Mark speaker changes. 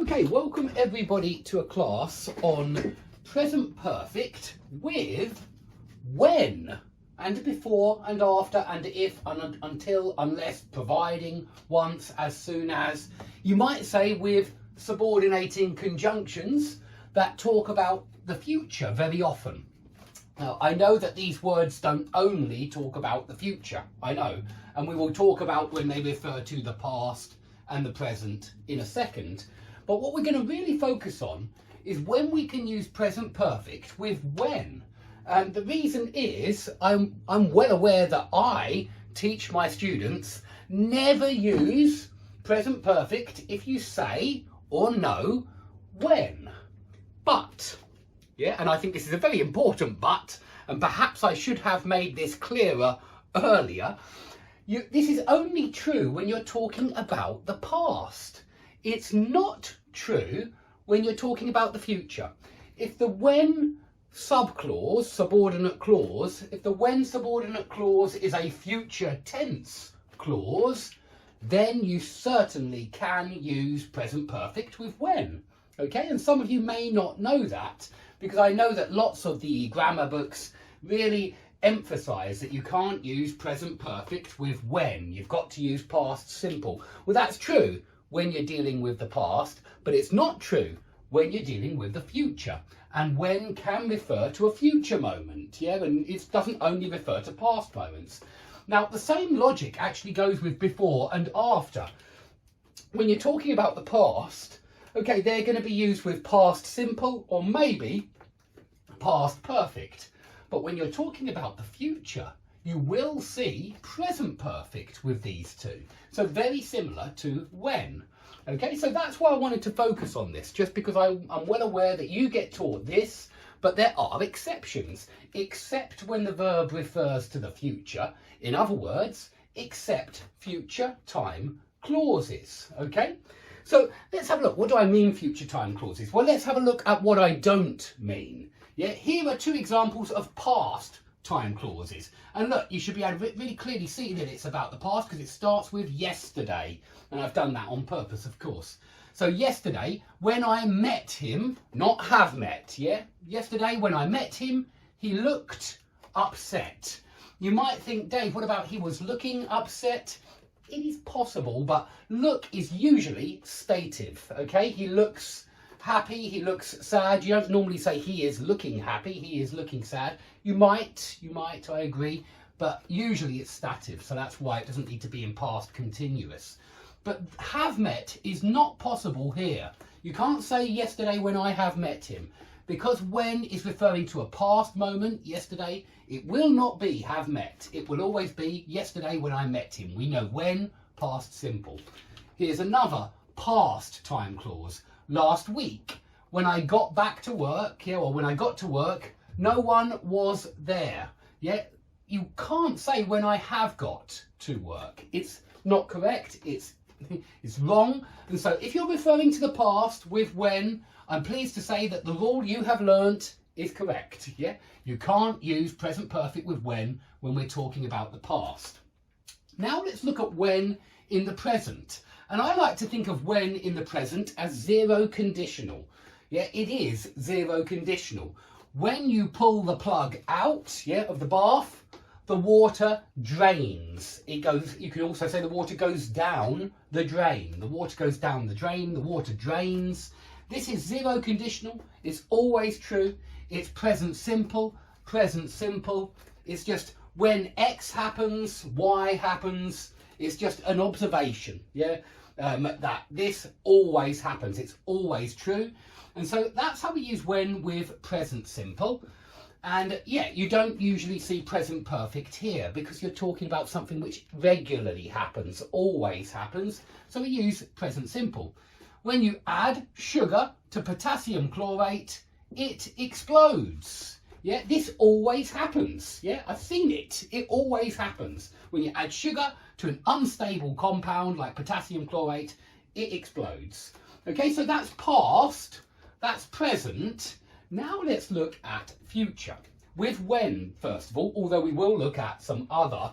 Speaker 1: Okay, welcome everybody to a class on present perfect with when and before and after and if and until, unless, providing, once, as soon as. You might say with subordinating conjunctions that talk about the future very often. Now, I know that these words don't only talk about the future, I know, and we will talk about when they refer to the past and the present in a second. But what we're going to really focus on is when we can use present perfect with when. And the reason is I'm well aware that I teach my students never use present perfect if you say or know when. But, yeah, and I think this is a very important but, and perhaps I should have made this clearer earlier. This is only true when you're talking about the past. It's not true when you're talking about the future. If the when subclause, subordinate clause, if the when subordinate clause is a future tense clause, then you certainly can use present perfect with when. Okay, and some of you may not know that, because I know that lots of the grammar books really emphasize that you can't use present perfect with when. You've got to use past simple. Well, that's true when you're dealing with the past, but it's not true when you're dealing with the future. And when can refer to a future moment, yeah, and it doesn't only refer to past moments. Now, the same logic actually goes with before and after. When you're talking about the past, okay, they're going to be used with past simple or maybe past perfect. But when you're talking about the future, you will see present perfect with these two. So very similar to when. Okay, so that's why I wanted to focus on this, just because I'm well aware that you get taught this, but there are exceptions, except when the verb refers to the future. In other words, except future time clauses. Okay, so let's have a look. What do I mean future time clauses? Well, let's have a look at what I don't mean. Yeah, here are two examples of past time clauses. And look, you should be able to really clearly see that it's about the past because it starts with yesterday. And I've done that on purpose, of course. So yesterday, when I met him, not have met, yeah? Yesterday, when I met him, he looked upset. You might think, Dave, what about he was looking upset? It is possible, but look is usually stative, okay? He looks happy, he looks sad. You don't normally say he is looking happy, he is looking sad. You might, I agree, but usually it's stative, so that's why it doesn't need to be in past continuous. But have met is not possible here. You can't say yesterday when I have met him, because when is referring to a past moment, yesterday, it will not be have met. It will always be yesterday when I met him. We know when, past simple. Here's another past time clause. Last week, when I got back to work, yeah, or when I got to work, no one was there. Yeah, you can't say when I have got to work. It's not correct. It's wrong. And so if you're referring to the past with when, I'm pleased to say that the rule you have learnt is correct. Yeah, you can't use present perfect with when we're talking about the past. Now let's look at when in the present. And I like to think of when in the present as zero conditional. Yeah, it is zero conditional. When you pull the plug out, yeah, of the bath, the water drains. It goes, you can also say the water goes down the drain. The water goes down the drain, the water drains. This is zero conditional. It's always true. It's present simple, present simple. It's just when X happens, Y happens. It's just an observation, yeah, that this always happens. It's always true. And so that's how we use when with present simple. And yeah, you don't usually see present perfect here because you're talking about something which regularly happens, always happens. So we use present simple. When you add sugar to potassium chlorate, it explodes. Yeah, this always happens. Yeah, I've seen it. It always happens. When you add sugar to an unstable compound like potassium chlorate, it explodes. Okay, so that's past, that's present. Now let's look at future with when, first of all, although we will look at some other